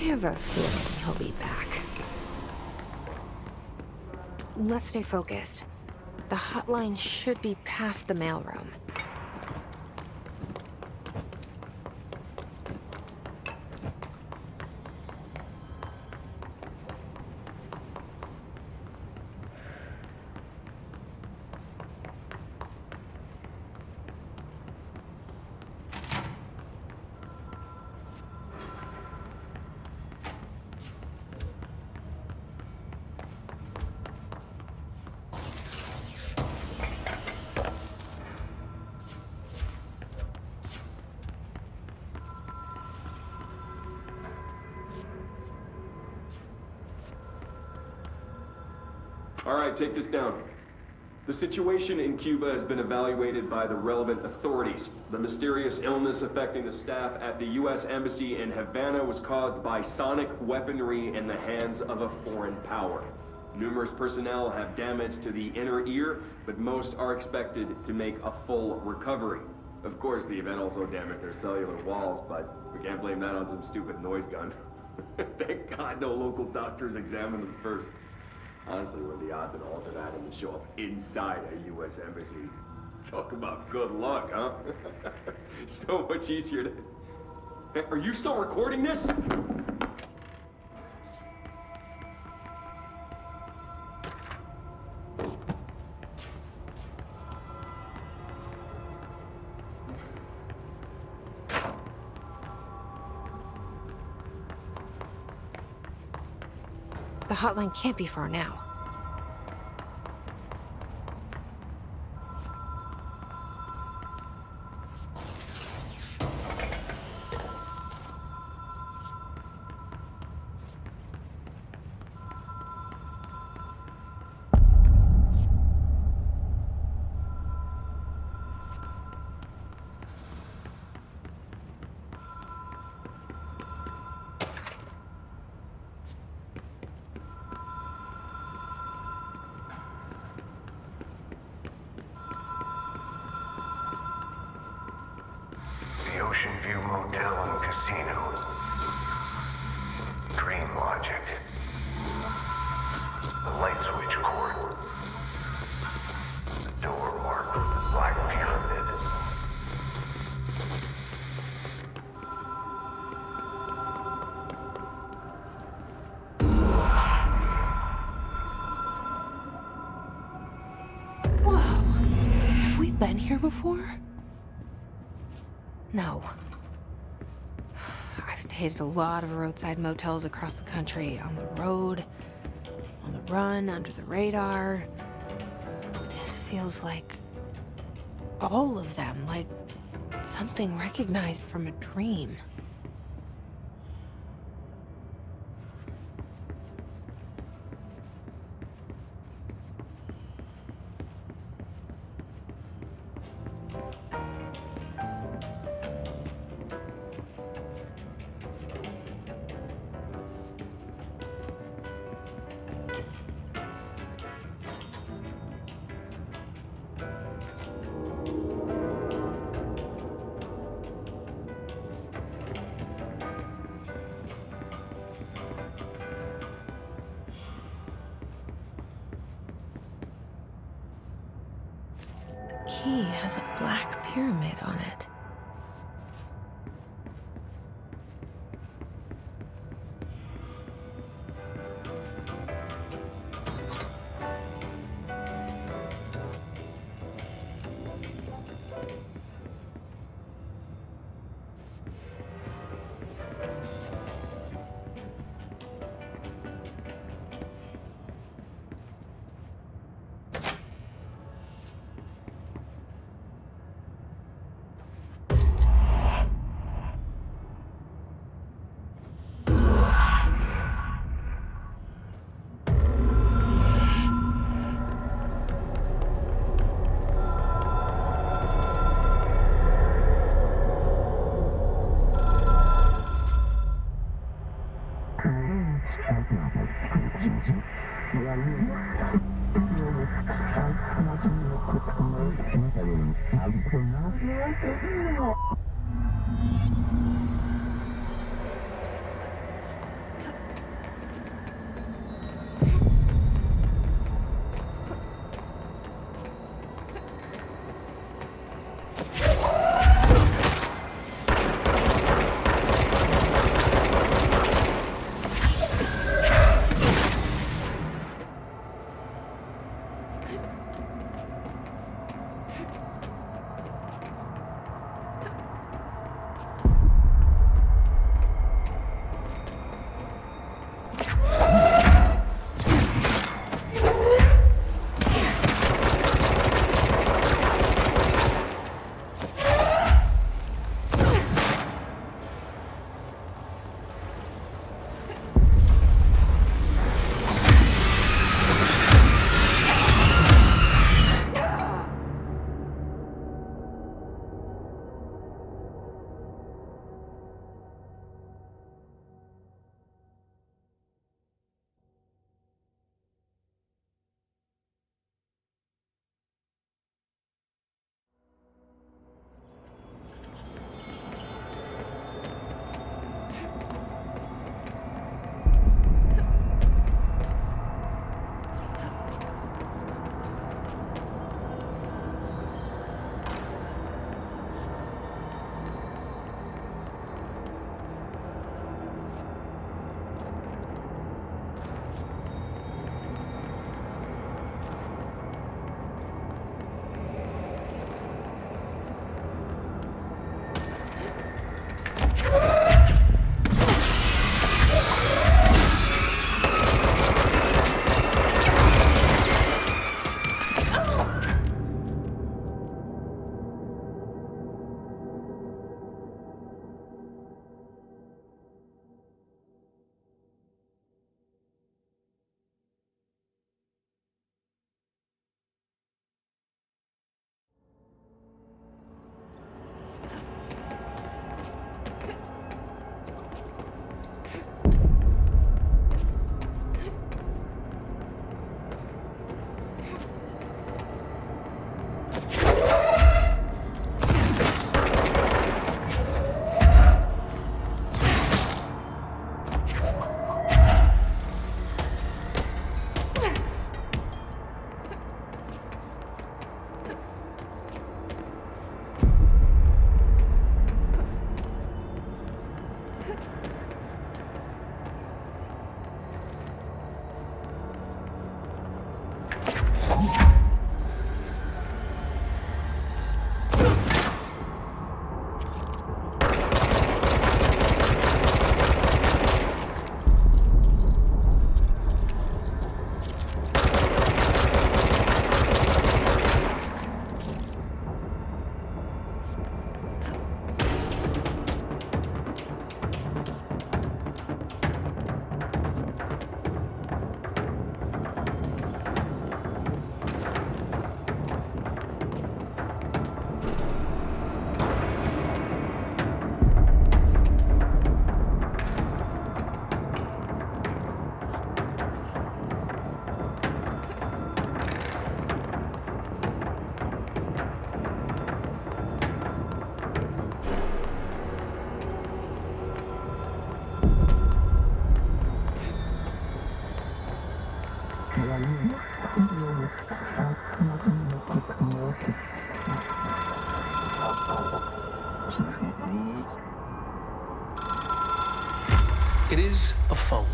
have a feeling he'll be back. Let's stay focused. The hotline should be past the mailroom. All right, take this down. The situation in Cuba has been evaluated by the relevant authorities. The mysterious illness affecting the staff at the U.S. Embassy in Havana was caused by sonic weaponry in the hands of a foreign power. Numerous personnel have damage to the inner ear, but most are expected to make a full recovery. Of course, the event also damaged their cellular walls, but we can't blame that on some stupid noise gun. Thank God no local doctors examined them first. Honestly, what are the odds that an alternate atom would show up inside a U.S. embassy? Talk about good luck, huh? So much easier to... Hey, are you still recording this? The hotline can't be far now. Ocean View Motel and Casino. Dream Logic. The light switch cord. The door marked with the Black Pyramid. Whoa! Have we been here before? No. I've stayed at a lot of roadside motels across the country, on the road, on the run, under the radar. This feels like all of them, like something recognized from a dream. Key has a black pyramid on it. It is a phone.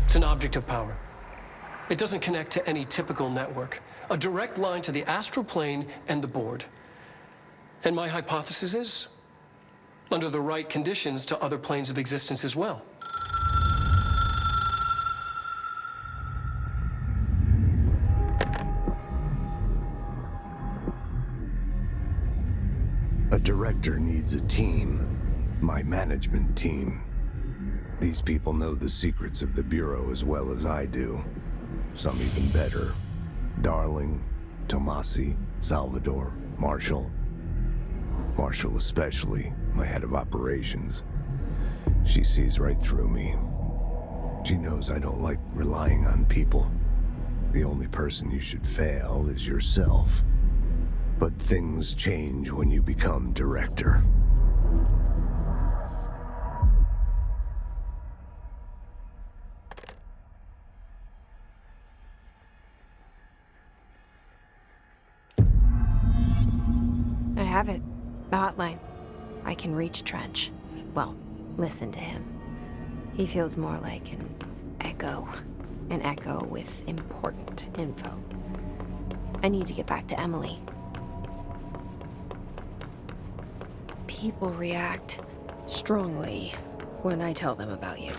It's an object of power. It doesn't connect to any typical network. A direct line to the astral plane and the board. And my hypothesis is, under the right conditions, to other planes of existence as well. A director needs a team. My management team. These people know the secrets of the Bureau as well as I do. Some even better. Darling, Tomasi, Salvador, Marshall. Marshall especially, my head of operations. She sees right through me. She knows I don't like relying on people. The only person you should fail is yourself. But things change when you become director. I have it. The hotline. I can reach Trench. Well, listen to him. He feels more like an echo. An echo with important info. I need to get back to Emily. People react strongly when I tell them about you.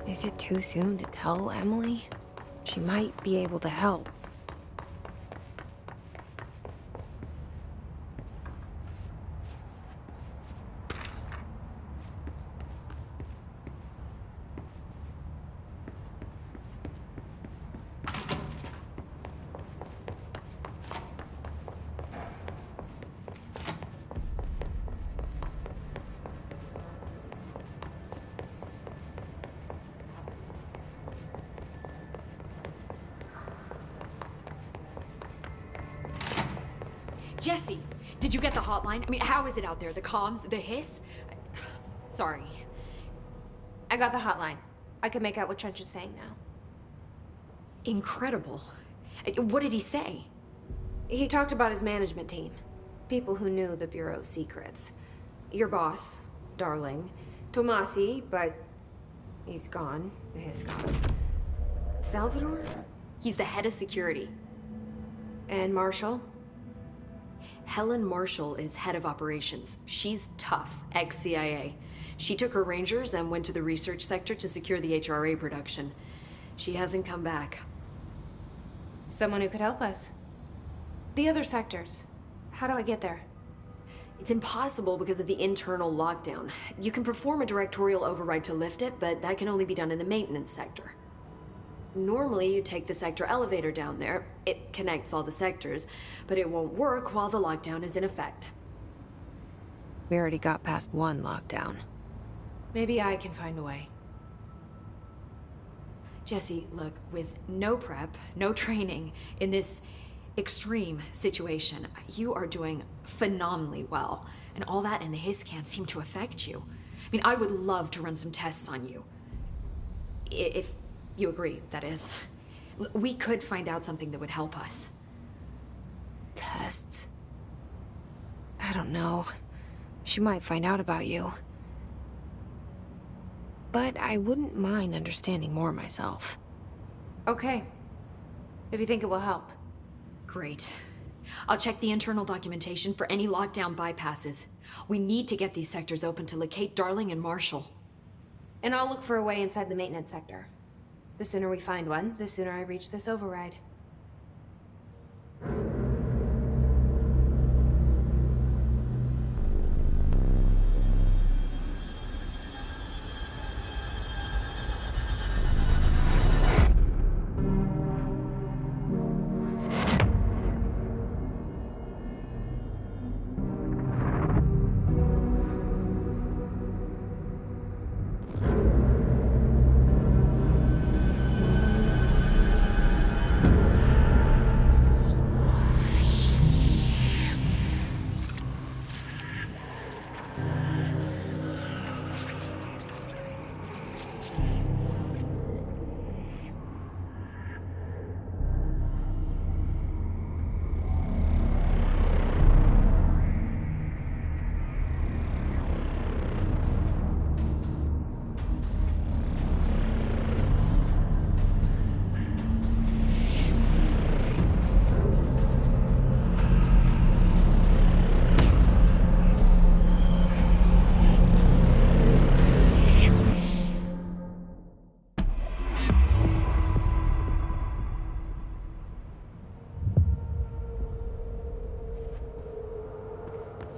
Is it too soon to tell Emily? She might be able to help. Jesse, did you get the hotline? I mean, how is it out there? The comms? The hiss? Sorry. I got the hotline. I can make out what Trench is saying now. Incredible. What did he say? He talked about his management team. People who knew the Bureau's secrets. Your boss, Darling. Tomasi, but he's gone. His gone. Salvador? He's the head of security. And Marshall? Helen Marshall is head of operations. She's tough, ex-CIA. She took her Rangers and went to the research sector to secure the HRA production. She hasn't come back. Someone who could help us. The other sectors. How do I get there? It's impossible because of the internal lockdown. You can perform a directorial override to lift it, but that can only be done in the maintenance sector. Normally, you take the sector elevator down there. It connects all the sectors, but it won't work while the lockdown is in effect. We already got past one lockdown. Maybe I can find a way. Jesse, look, with no prep, no training, in this extreme situation, you are doing phenomenally well. And all that and the hiss can't seem to affect you. I mean, I would love to run some tests on you. If you agree, that is. We could find out something that would help us. Tests? I don't know. She might find out about you. But I wouldn't mind understanding more myself. Okay. If you think it will help. Great. I'll check the internal documentation for any lockdown bypasses. We need to get these sectors open to locate Darling and Marshall. And I'll look for a way inside the maintenance sector. The sooner we find one, the sooner I reach this override.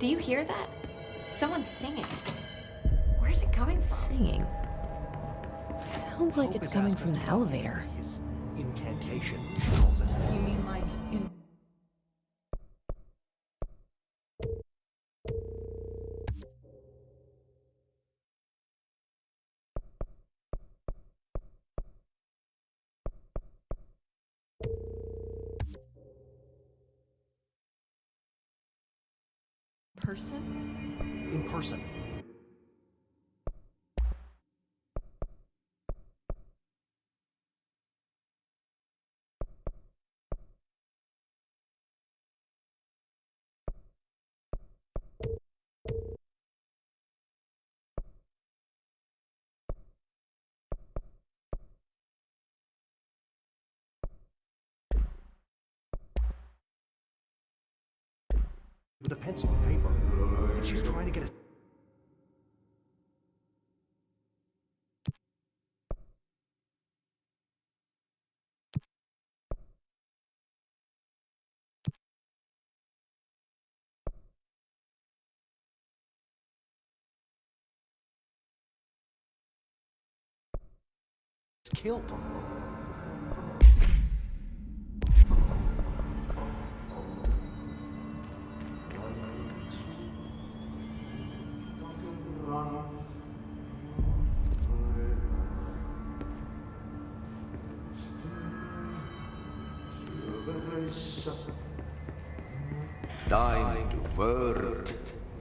Do you hear that? Someone's singing. Where's it coming from? Singing. Sounds like it's coming from the elevator. His incantation, he calls it. You mean like in person? In person. With a pencil and paper. I think she's trying to get us. Killed. Time to work.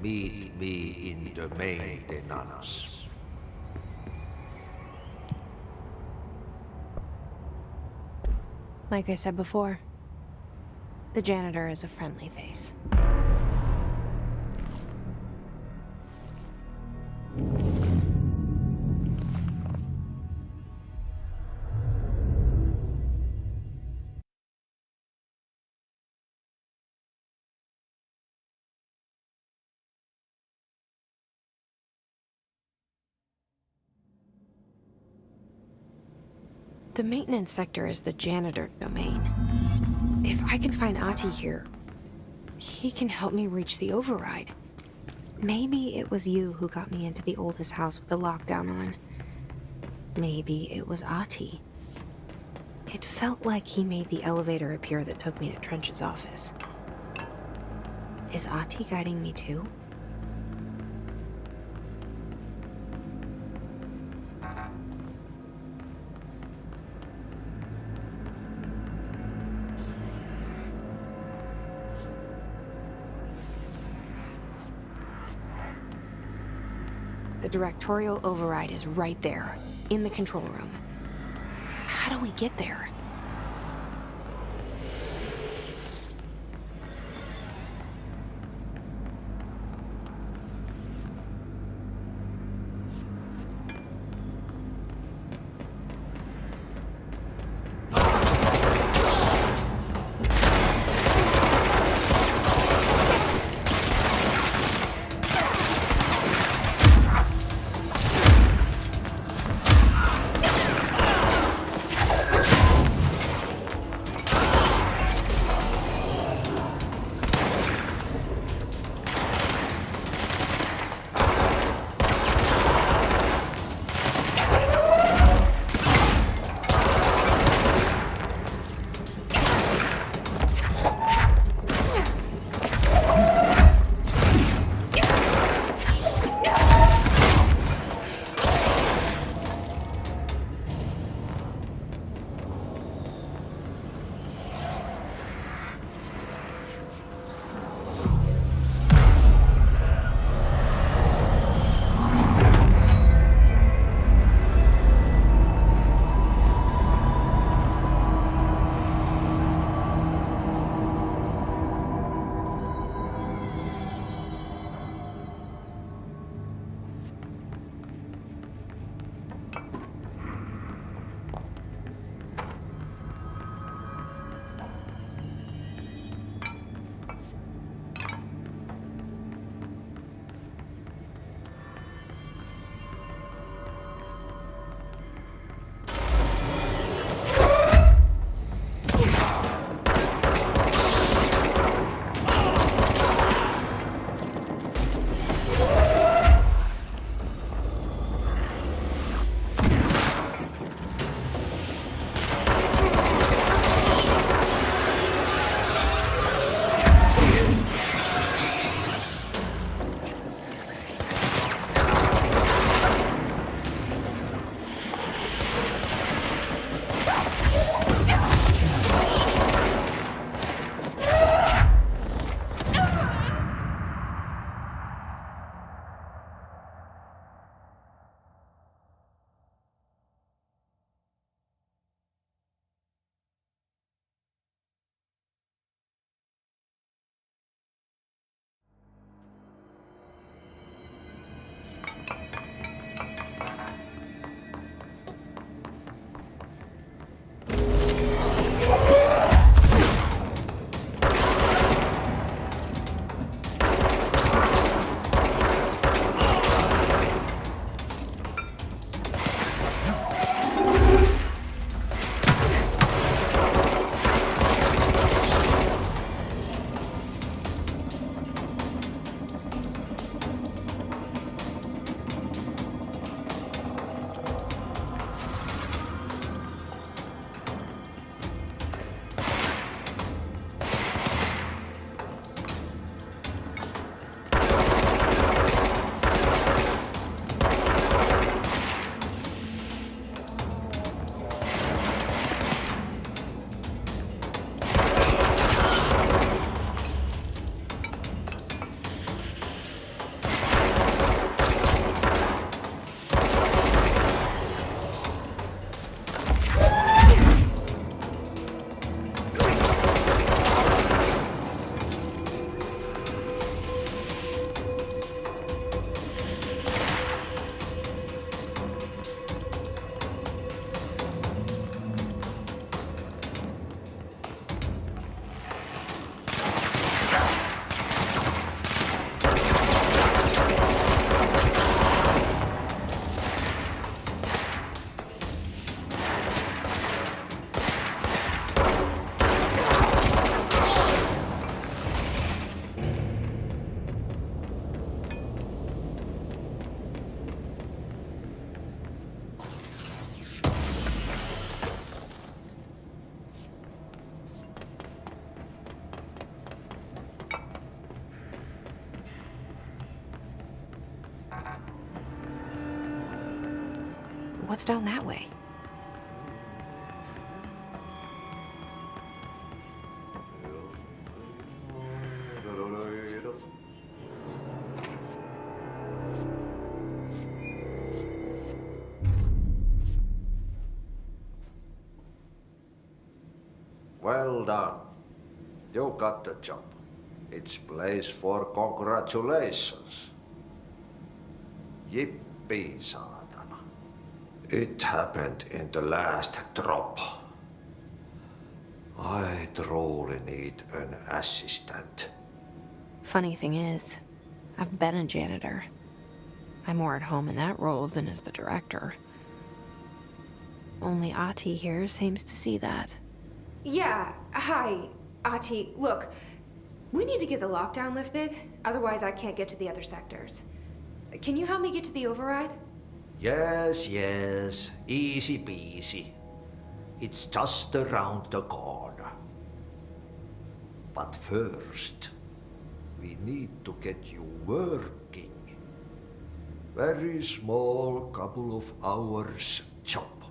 Meet me in the maintenance. Like I said before, the janitor is a friendly face. The maintenance sector is the janitor domain. If I can find Ati here, he can help me reach the override. Maybe it was you who got me into the oldest house with the lockdown on. Maybe it was Ati. It felt like he made the elevator appear that took me to Trench's office. Is Ati guiding me too? The directorial override is right there, in the control room. How do we get there? What's down that way? Well done. You got the job. It's place for congratulations. Yippee, saatana. It happened in the last drop. I truly need an assistant. Funny thing is, I've been a janitor. I'm more at home in that role than as the director. Only Ati here seems to see that. Yeah, hi, Ati. Look, we need to get the lockdown lifted, otherwise I can't get to the other sectors. Can you help me get to the override? Yes, easy peasy. It's just around the corner. But first, we need to get you working. Very small, couple of hours job.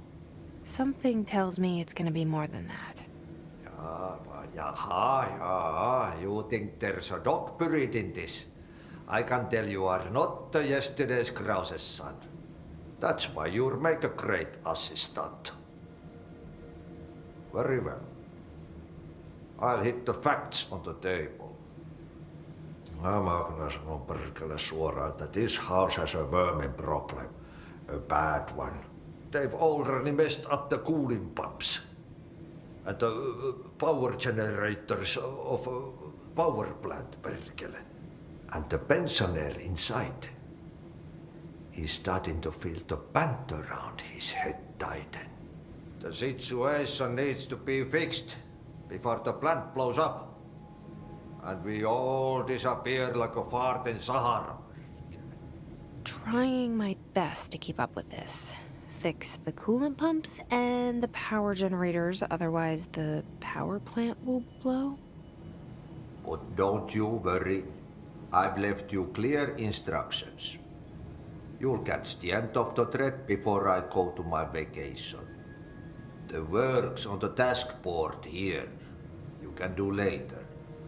Something tells me it's gonna be more than that. Yeah, you think there's a dog buried in this? I can tell you are not yesterday's Krause's son. That's why you'll make a great assistant. Very well. I'll hit the facts on the table. Mä kyllä sanon perkele suoraan, että this house has a vermin problem. A bad one. They've already messed up the cooling pumps. And the power generators of a power plant, perkele. And the pensioner inside is starting to feel the band around his head tighten. The situation needs to be fixed before the plant blows up. And we all disappear like a fart in Sahara. Trying my best to keep up with this. Fix the coolant pumps and the power generators, otherwise the power plant will blow. But don't you worry. I've left you clear instructions. You'll catch the end of the thread before I go to my vacation. The work's on the task board here. You can do later,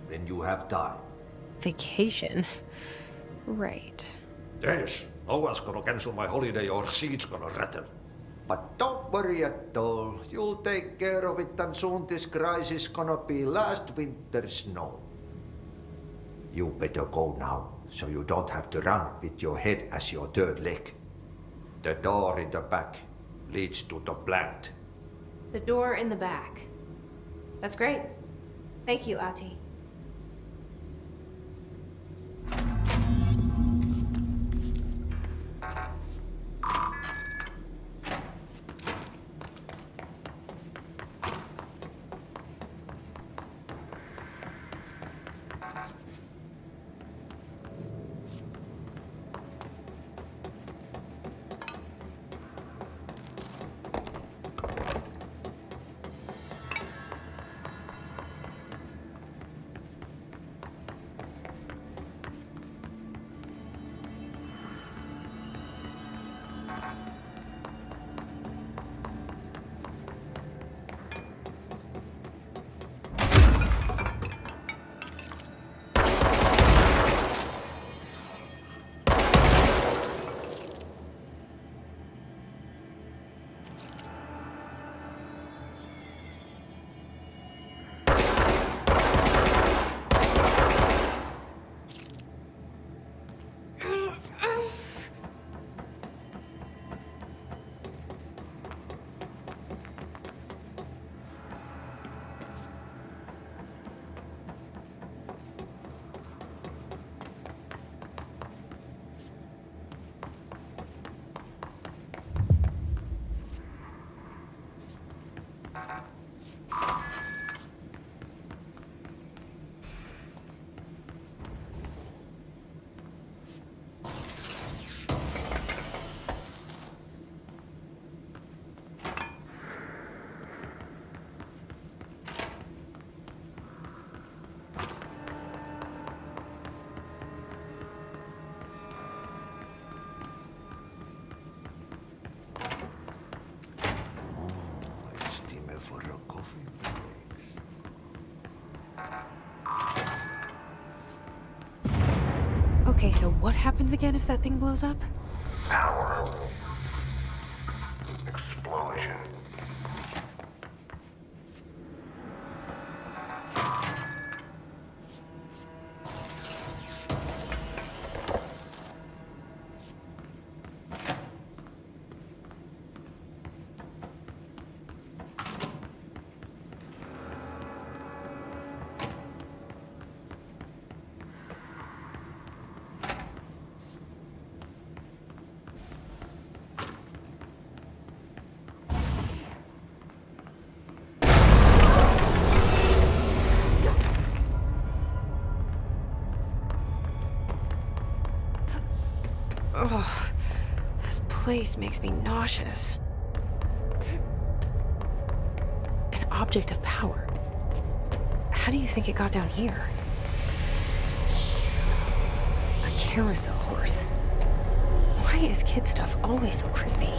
when you have time. Vacation? Right. Yes, no one's gonna cancel my holiday or seat's gonna rattle. But don't worry at all. You'll take care of it and soon this crisis gonna be last winter's snow. You better go now, so you don't have to run with your head as your third leg. The door in the back leads to the plant. The door in the back. That's great. Thank you, Ati. Okay, so what happens again if that thing blows up? Power. Explosion. Ugh, this place makes me nauseous. An object of power. How do you think it got down here? A carousel horse. Why is kid stuff always so creepy?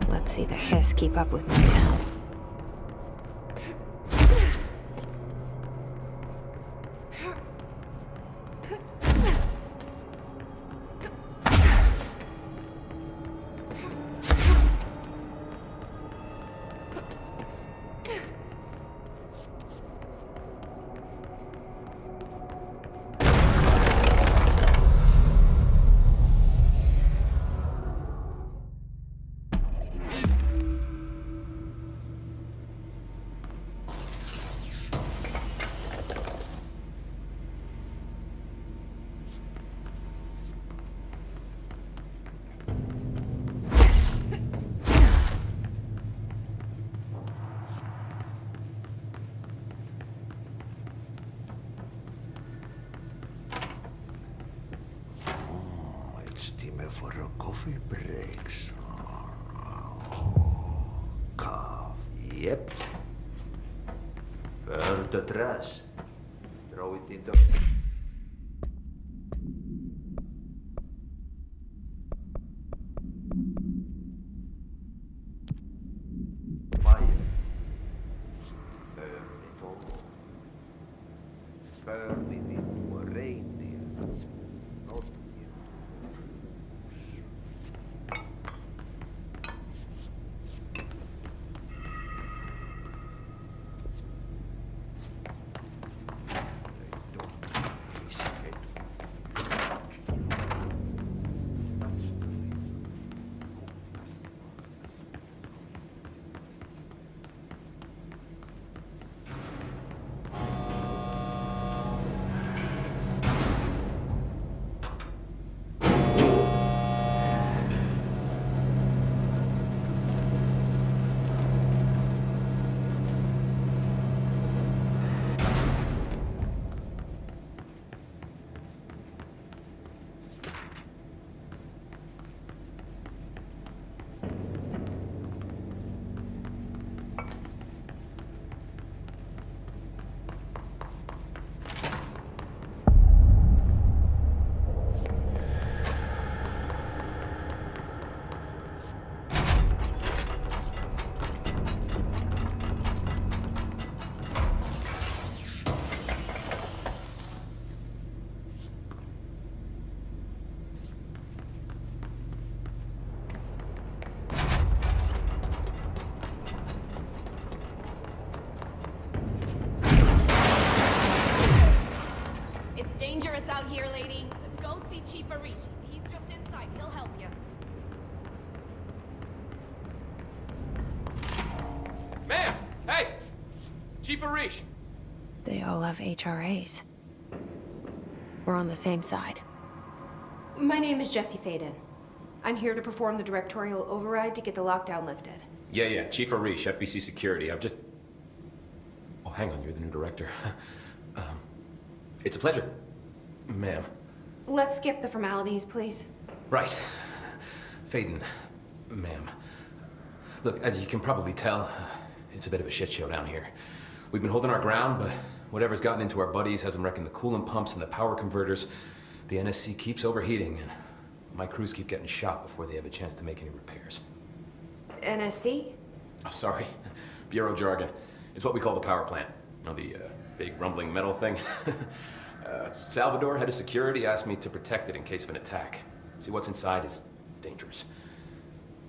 Let's see the hiss keep up with me now. It's time for a coffee break. Yep. Burn the trash. Throw it in the... Solidittua reittiä. Notkittu. Dangerous out here, lady. Go see Chief Arish. He's just inside. He'll help you. Ma'am! Hey! Chief Arish! They all have HRAs. We're on the same side. My name is Jesse Faden. I'm here to perform the directorial override to get the lockdown lifted. Yeah, Chief Arish, FBC Security. I'm just... Oh, hang on, you're the new director. It's a pleasure, ma'am. Let's skip the formalities, please. Right. Faden, ma'am. Look, as you can probably tell, it's a bit of a shit show down here. We've been holding our ground, but whatever's gotten into our buddies has them wrecking the coolant pumps and the power converters. The NSC keeps overheating, and my crews keep getting shot before they have a chance to make any repairs. NSC? Oh, sorry. Bureau jargon. It's what we call the power plant. You know, the big rumbling metal thing? Salvador, head of security, asked me to protect it in case of an attack. See, what's inside is dangerous.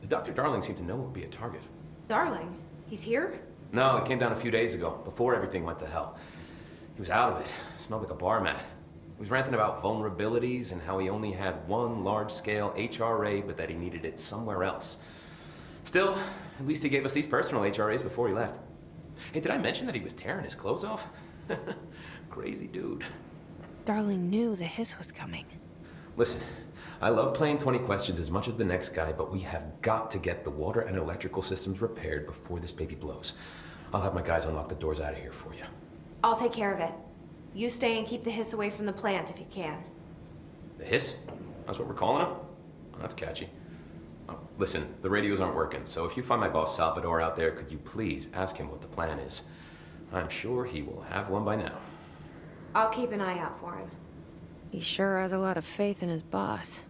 Dr. Darling seemed to know it would be a target. Darling? He's here? No, he came down a few days ago, before everything went to hell. He was out of it. Smelled like a bar mat. He was ranting about vulnerabilities and how he only had one large-scale HRA, but that he needed it somewhere else. Still, at least he gave us these personal HRAs before he left. Hey, did I mention that he was tearing his clothes off? Crazy dude. Darling knew the hiss was coming. Listen, I love playing 20 questions as much as the next guy, but we have got to get the water and electrical systems repaired before this baby blows. I'll have my guys unlock the doors out of here for you. I'll take care of it. You stay and keep the hiss away from the plant if you can. The hiss? That's what we're calling him? Oh, that's catchy. Oh, listen, the radios aren't working, so if you find my boss Salvador out there, could you please ask him what the plan is? I'm sure he will have one by now. I'll keep an eye out for him. He sure has a lot of faith in his boss.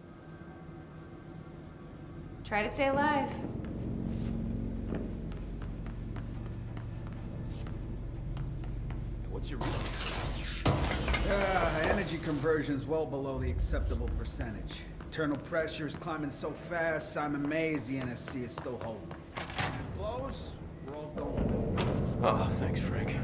Try to stay alive. What's your reason? Energy conversion's well below the acceptable percentage. Internal pressure's climbing so fast, I'm amazed the NSC is still holding. If it blows, we're all going with it. Oh, thanks, Frank.